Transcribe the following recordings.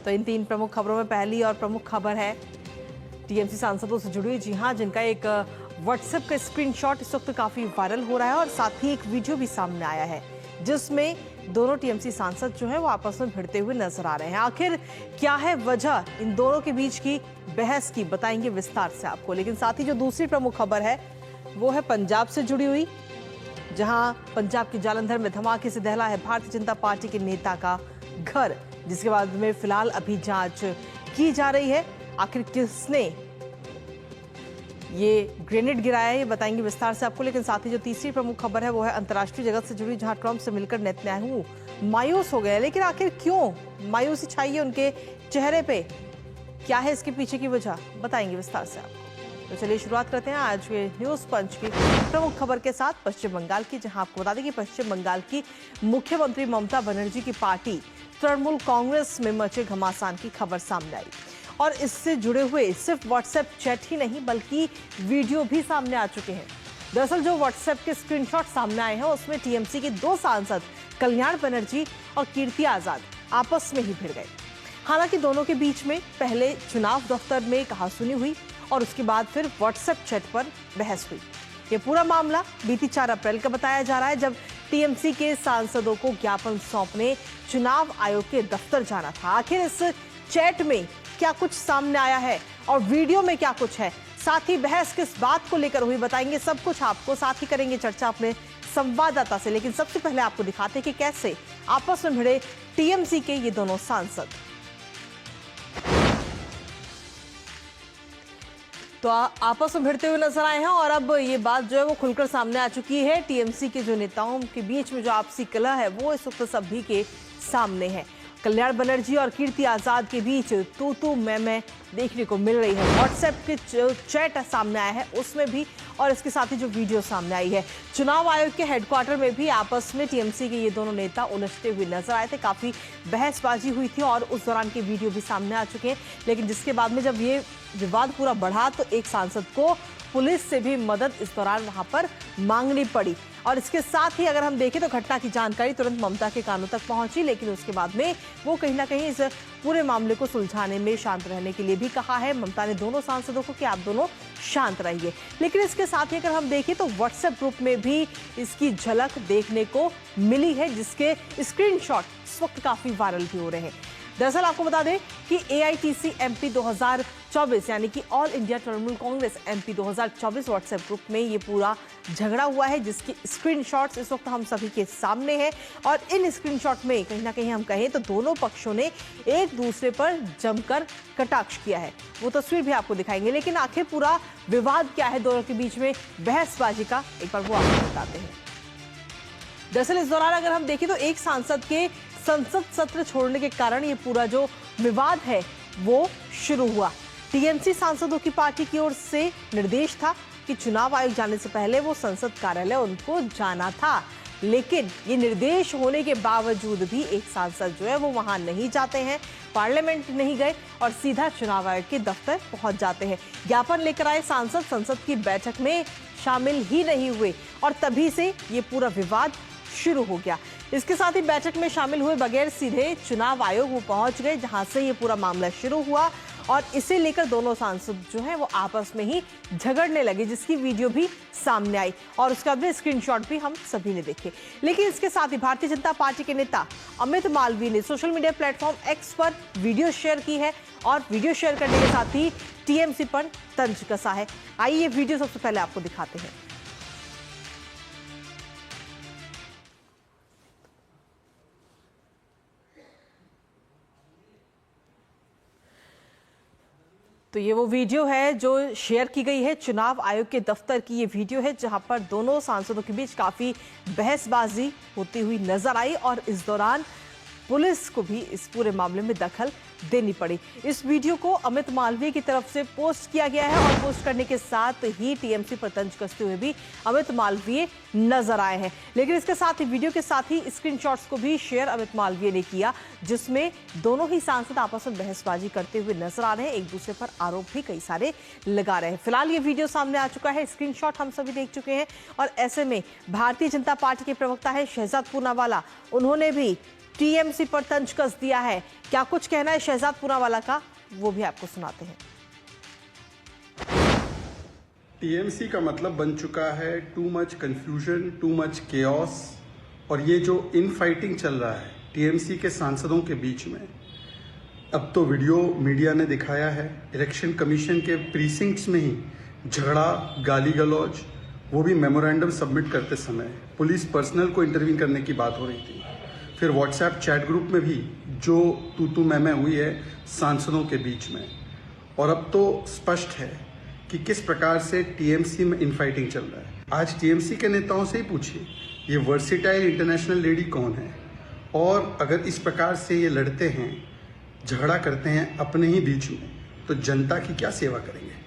तो इन 3 प्रमुख खबरों में पहली और प्रमुख खबर है टीएमसी सांसदों से जुड़ी, जी हां, जिनका एक व्हाट्सएप का स्क्रीनशॉट इस वक्त काफी वायरल हो रहा है और साथ ही एक वीडियो भी सामने आया है जिसमें दोनों टीएमसी सांसद जो है वो आपस में भिड़ते हुए नजर आ रहे हैं। आखिर क्या है वजह इन दोनों के बीच की बहस की, बताएंगे विस्तार से आपको। लेकिन साथ ही जो दूसरी प्रमुख खबर है वो है पंजाब से जुड़ी हुई, जहां पंजाब के जालंधर में धमाके से दहला है भारतीय जनता पार्टी के नेता का घर, जिसके बाद में फिलहाल अभी जांच की जा रही है। आखिर किसने ये ग्रेनेड गिराया है, ये बताएंगे विस्तार से आपको। लेकिन साथ ही जो तीसरी प्रमुख खबर है वो है अंतर्राष्ट्रीय जगत से जुड़ी, जहां ट्रंप से मिलकर नेतन्याहू मायूस हो गए। लेकिन आखिर क्यों मायूसी छाई है उनके चेहरे पे, क्या है इसके पीछे की वजह, बताएंगे विस्तार से आपको। तो चलिए शुरुआत करते हैं आज के न्यूज पंच की प्रमुख खबर के साथ पश्चिम बंगाल की, जहां आपको बता दें कि पश्चिम बंगाल की मुख्यमंत्री ममता बनर्जी की पार्टी तृणमूल कांग्रेस में मचे घमासान की खबर सामने आई और इससे जुड़े हुए सिर्फ व्हाट्सएप चैट ही नहीं बल्कि वीडियो भी सामने आ चुके हैं। दरअसल जो व्हाट्सएप के स्क्रीनशॉट सामने आए हैं उसमें टीएमसी के 2 सांसद कल्याण बनर्जी और कीर्ति आजाद आपस में ही भिड़ गए। हालांकि दोनों के बीच में पहले चुनाव दफ्तर में कहासुनी हुई और उसके बाद फिर व्हाट्सएप चैट पर बहस हुई। ये पूरा मामला बीती 4 अप्रैल का बताया जा रहा है, जब टीएमसी के सांसदों को ज्ञापन सौंपने चुनाव आयोग के दफ्तर जाना था। आखिर इस चैट में क्या कुछ सामने आया है और वीडियो में क्या कुछ है, साथ ही बहस किस बात को लेकर हुई, बताएंगे सब कुछ आपको। साथ ही करेंगे चर्चा अपने संवाददाता से। लेकिन सबसे पहले आपको दिखाते हैं कि कैसे आपस में भिड़े टीएमसी के ये दोनों सांसद। तो आपस में भिड़ते हुए नजर आए हैं और अब ये बात जो है वो खुलकर सामने आ चुकी है। टीएमसी के जो नेताओं के बीच में जो आपसी कलह है वो इस वक्त सभी के सामने है। कल्याण बनर्जी और कीर्ति आजाद के बीच तू मैं देखने को मिल रही है। व्हाट्सएप के चैट सामने आया है उसमें भी, और इसके साथ ही जो वीडियो सामने आई है। चुनाव आयोग के हेडक्वार्टर में भी आपस में टीएमसी के ये दोनों नेता उलझते हुए नजर आए थे। काफी बहसबाजी हुई थी और उस दौरान के वीडियो भी सामने आ चुके हैं। लेकिन जिसके बाद में जब ये विवाद पूरा बढ़ा तो एक सांसद को पुलिस से भी मदद इस दौरान वहां पर मांगनी पड़ी। और इसके साथ ही अगर हम देखें तो घटना की जानकारी तुरंत ममता के कानों तक पहुंची, लेकिन उसके बाद में वो कहीं ना कहीं इस पूरे मामले को सुलझाने में शांत रहने के लिए भी कहा है ममता ने दोनों सांसदों को कि आप दोनों शांत रहिए। लेकिन इसके साथ ही अगर हम देखें तो व्हाट्सएप ग्रुप में भी इसकी झलक देखने को मिली है, जिसके स्क्रीनशॉट इस वक्त काफी वायरल भी हो रहे हैं। दरअसल आपको बता दें कि एआईटीसी एमपी 2024 यानी कि all India Trinamool Congress MP 2024 WhatsApp group में ये पूरा झगड़ा हुआ है, जिसकी स्क्रीनशॉट्स इस वक्त हम सभी के सामने हैं। और इन स्क्रीनशॉट में कहीं ना कहीं हम कहें तो दोनों पक्षों ने एक दूसरे पर जमकर कटाक्ष किया है। वो तस्वीर भी आपको दिखाएंगे। लेकिन आखिर पूरा विवाद क्या है दोनों के बीच में बहसबाजी का, एक बार वो आपको बताते हैं। दरअसल इस दौरान अगर हम देखें तो एक सांसद के संसद सत्र छोड़ने के कारण ये पूरा जो विवाद है वो शुरू हुआ। टीएमसी सांसदों की पार्टी की ओर से निर्देश था कि चुनाव आयोग जाने से पहले वो संसद कार्यालय उनको जाना था, लेकिन ये निर्देश होने के बावजूद भी एक सांसद जो है वो वहां नहीं जाते हैं, पार्लियामेंट नहीं गए और सीधा चुनाव आयोग के दफ्तर पहुंच जाते हैं। ज्ञापन लेकर आए सांसद संसद की बैठक में शामिल ही नहीं हुए और तभी से ये पूरा विवाद शुरू हो गया। इसके साथ ही बैठक में शामिल हुए बगैर सीधे चुनाव आयोग वो पहुंच गए, जहां से ये पूरा मामला शुरू हुआ और इसे लेकर दोनों सांसद जो हैं वो आपस में ही झगड़ने लगे, जिसकी वीडियो भी सामने आई और उसका भी स्क्रीनशॉट भी हम सभी ने देखे। लेकिन इसके साथ ही भारतीय जनता पार्टी के नेता अमित मालवीय ने सोशल मीडिया प्लेटफॉर्म एक्स पर वीडियो शेयर की है और वीडियो शेयर करने के साथ ही टीएमसी पर तंज कसा है। आइए ये वीडियो सबसे पहले आपको दिखाते हैं। तो ये वो वीडियो है जो शेयर की गई है चुनाव आयोग के दफ्तर की। ये वीडियो है जहां पर दोनों सांसदों के बीच काफी बहसबाजी होती हुई नजर आई और इस दौरान पुलिस को भी इस पूरे मामले में दखल देनी पड़ी। इस वीडियो को अमित मालवीय की तरफ से पोस्ट किया गया है और पोस्ट करने के साथ ही टीएमसी पर तंज कसते हुए भी अमित मालवीय नजर आए हैं। लेकिन इसके साथ ही वीडियो के साथ ही स्क्रीनशॉट्स को भी शेयर अमित मालवीय ने किया, जिसमें दोनों ही सांसद आपस में बहसबाजी करते हुए नजर आ रहे हैं, एक दूसरे पर आरोप भी कई सारे लगा रहे हैं। फिलहाल ये वीडियो सामने आ चुका है, स्क्रीनशॉट हम सभी देख चुके हैं और ऐसे में भारतीय जनता पार्टी के प्रवक्ता है शहजाद पूनावाला, उन्होंने भी टीएमसी पर तंज कस दिया है। क्या कुछ कहना है शहजाद पूनावाला का, वो भी आपको सुनाते हैं। टीएमसी का मतलब बन चुका है too much confusion, too much chaos. और ये जो इनफाइटिंग चल रहा है टीएमसी के सांसदों के बीच में, अब तो वीडियो मीडिया ने दिखाया है, इलेक्शन कमीशन के प्रीसिंक्ट्स में ही झगड़ा, गाली गलौज, वो भी मेमोरेंडम सबमिट करते समय पुलिस पर्सनल को इंटरवीन करने की बात हो रही थी। फिर व्हाट्सएप चैट ग्रुप में भी जो तू मैं हुई है सांसदों के बीच में। और अब तो स्पष्ट है कि किस प्रकार से टीएमसी में इनफाइटिंग चल रहा है। आज टीएमसी के नेताओं से ही पूछिए ये वर्सिटाइल इंटरनेशनल लेडी कौन है, और अगर इस प्रकार से ये लड़ते हैं, झगड़ा करते हैं अपने ही बीच में, तो जनता की क्या सेवा करेंगे।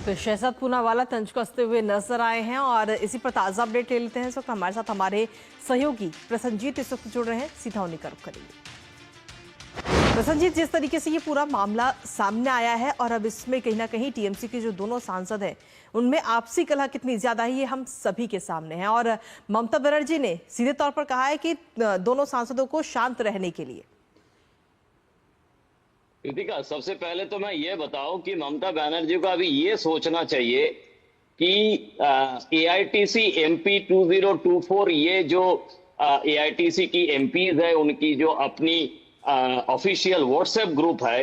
तो शहजाद पूनावाला तंज कसते हुए नजर आए हैं। और इसी पर ताजा अपडेट ले लेते हैं। इस वक्त हमारे साथ हमारे सहयोगी प्रसन्नजीत इस वक्त जुड़ रहे हैं, सीधा उन्हीं का रुख करेंगे। प्रसन्नजीत, जिस तरीके से ये पूरा मामला सामने आया है और अब इसमें कहीं ना कहीं टीएमसी के जो दोनों सांसद हैं उनमें आपसी कलह कितनी ज्यादा है, ये हम सभी के सामने है। और ममता बनर्जी ने सीधे तौर पर कहा है कि दोनों सांसदों को शांत रहने के लिए। कृतिका, सबसे पहले तो मैं ये बताऊं कि ममता बनर्जी को अभी ये सोचना चाहिए कि AITC MP 2024 ये जो AITC की MPs है, उनकी जो अपनी ऑफिशियल व्हाट्सएप ग्रुप है,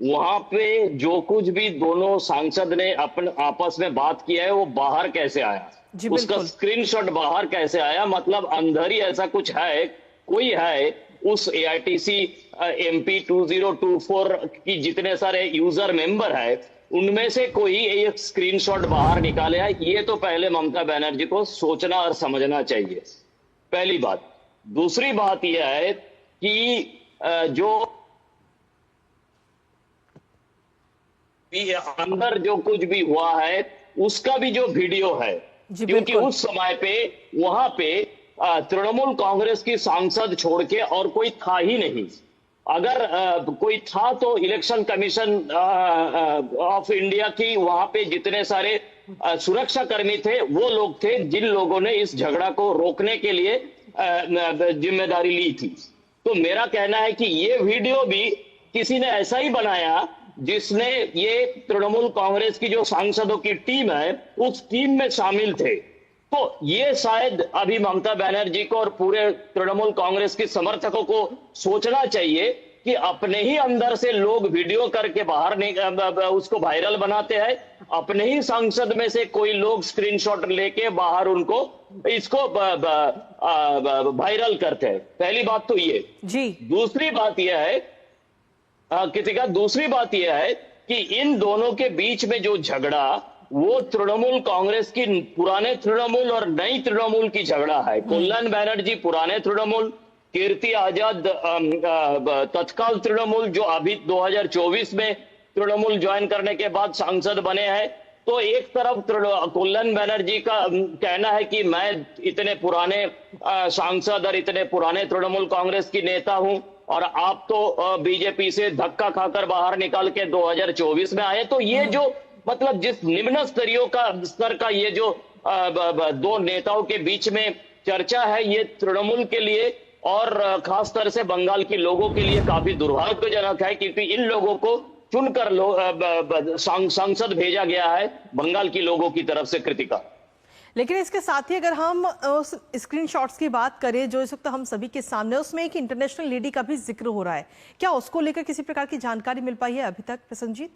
वहां पे जो कुछ भी दोनों सांसद ने अपन आपस में बात किया है वो बाहर कैसे आया, उसका स्क्रीनशॉट बाहर कैसे आया। मतलब अंदर ही ऐसा कुछ है, कोई है उस AITC MP 2024 की जितने सारे यूजर मेंबर है उनमें से कोई एक स्क्रीनशॉट बाहर निकाले है। ये तो पहले ममता बनर्जी को सोचना और समझना चाहिए, पहली बात। दूसरी बात यह है कि जो अंदर जो कुछ भी हुआ है उसका भी जो वीडियो है, क्योंकि उस समय पे वहां पे तृणमूल कांग्रेस की सांसद छोड़ के और कोई था ही नहीं। अगर कोई था तो इलेक्शन कमीशन ऑफ इंडिया की वहां पे जितने सारे सुरक्षा कर्मी थे वो लोग थे जिन लोगों ने इस झगड़ा को रोकने के लिए जिम्मेदारी ली थी। तो मेरा कहना है कि ये वीडियो भी किसी ने ऐसा ही बनाया जिसने ये तृणमूल कांग्रेस की जो सांसदों की टीम है उस टीम में शामिल थे। तो ये शायद अभी ममता बनर्जी को और पूरे तृणमूल कांग्रेस के समर्थकों को सोचना चाहिए कि अपने ही अंदर से लोग वीडियो करके बाहर उसको वायरल बनाते हैं, अपने ही सांसद में से कोई लोग स्क्रीनशॉट लेके बाहर उनको इसको वायरल करते हैं। पहली बात तो ये जी। दूसरी बात यह है कृतिका, दूसरी बात यह है कि इन दोनों के बीच में जो झगड़ा वो तृणमूल कांग्रेस की पुराने तृणमूल और नई तृणमूल की झगड़ा है। कल्याण बनर्जी पुराने तृणमूल, कीर्ति आजाद तत्काल तृणमूल जो अभी 2024 में तृणमूल ज्वाइन करने के बाद सांसद बने हैं। तो एक तरफ कल्याण बनर्जी का कहना है कि मैं इतने पुराने सांसद और इतने पुराने तृणमूल कांग्रेस की नेता हूं और आप तो बीजेपी से धक्का खाकर बाहर निकाल के 2024 में आए। तो ये जो मतलब जिस निम्न स्तर का ये जो दो नेताओं के बीच में चर्चा है, ये तृणमूल के लिए और खासतर से बंगाल के लोगों के लिए काफी दुर्भाग्यजनक है, क्योंकि इन लोगों को चुनकर सांसद भेजा गया है बंगाल के लोगों की तरफ से। कृतिका, लेकिन इसके साथ ही अगर हम उस स्क्रीनशॉट्स की बात करें जो इस वक्त हम सभी के सामने, उसमें एक इंटरनेशनल लेडी का भी जिक्र हो रहा है, क्या उसको लेकर किसी प्रकार की जानकारी मिल पाई है अभी तक प्रसन्नजीत?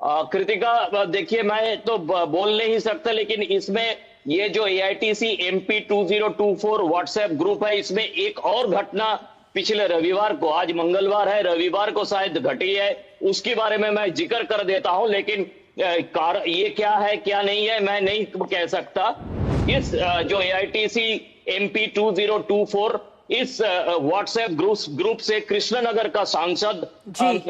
कृतिका, देखिए मैं तो बोल नहीं सकता, लेकिन इसमें ये जो AITC MP 2024 व्हाट्सएप ग्रुप है, इसमें एक और घटना पिछले रविवार को, आज मंगलवार है, रविवार को शायद घटी है, उसके बारे में मैं जिक्र कर देता हूं। लेकिन ये क्या है क्या नहीं है मैं नहीं कह सकता। इस जो AITC MP 2024 इस व्हाट्सएप ग्रुप से कृष्णनगर का सांसद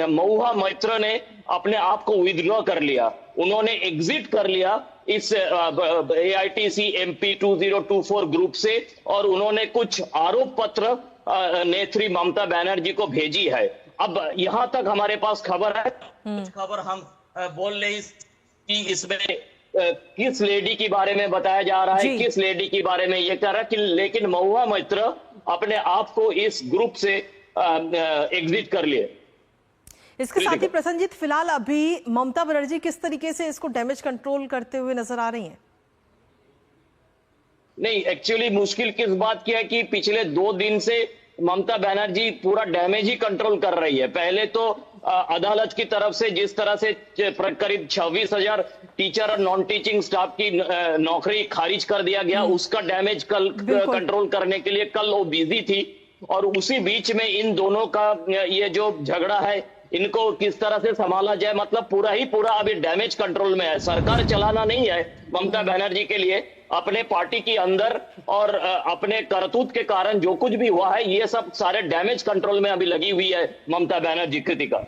महुआ मैत्र ने अपने आप को विथड्रॉ कर लिया, उन्होंने एग्जिट कर लिया इस AITC MP 2024 ग्रुप से, और उन्होंने कुछ आरोप पत्र नेत्री ममता बनर्जी को भेजी है। अब यहां तक हमारे पास खबर है, कुछ खबर हम बोल रहे कि इसमें किस लेडी के बारे में बताया जा रहा है, किस लेडी के बारे में ये कह रहा है कि, लेकिन महुआ मोइत्रा अपने आप को इस ग्रुप से एग्जिट कर लिए। इसके साथ ही प्रसन्नजीत, फिलहाल अभी ममता बनर्जी किस तरीके से इसको डैमेज कंट्रोल करते हुए नजर आ रही हैं? नहीं, एक्चुअली मुश्किल किस बात की है कि पिछले 2 दिन से ममता बनर्जी पूरा डैमेज ही कंट्रोल कर रही है। पहले तो अदालत की तरफ से जिस तरह से करीब 26,000 टीचर और नॉन टीचिंग स्टाफ की नौकरी खारिज कर दिया गया, उसका डैमेज कंट्रोल करने के लिए कल वो बिजी थी। और उसी बीच में इन दोनों का ये जो झगड़ा है, इनको किस तरह से संभाला जाए, मतलब पूरा अभी डैमेज कंट्रोल में है। सरकार चलाना नहीं है ममता बनर्जी के लिए, अपने पार्टी के अंदर और अपने करतूत के कारण जो कुछ भी हुआ है, ये सब सारे डैमेज कंट्रोल में अभी लगी हुई है ममता बनर्जी। कृतिका,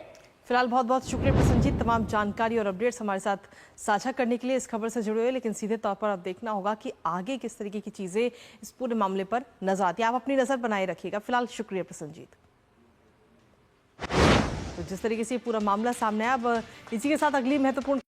फिलहाल बहुत बहुत शुक्रिया प्रसन्नजीत, तमाम जानकारी और अपडेट्स हमारे साथ साझा करने के लिए। इस खबर से जुड़े हुए, लेकिन सीधे तौर पर अब देखना होगा कि आगे किस तरीके की चीजें इस पूरे मामले पर नजर आती है। आप अपनी नजर बनाए रखिएगा। फिलहाल शुक्रिया प्रसन्नजीत। तो जिस तरीके से पूरा मामला सामने आया, अब इसी के साथ अगली महत्वपूर्ण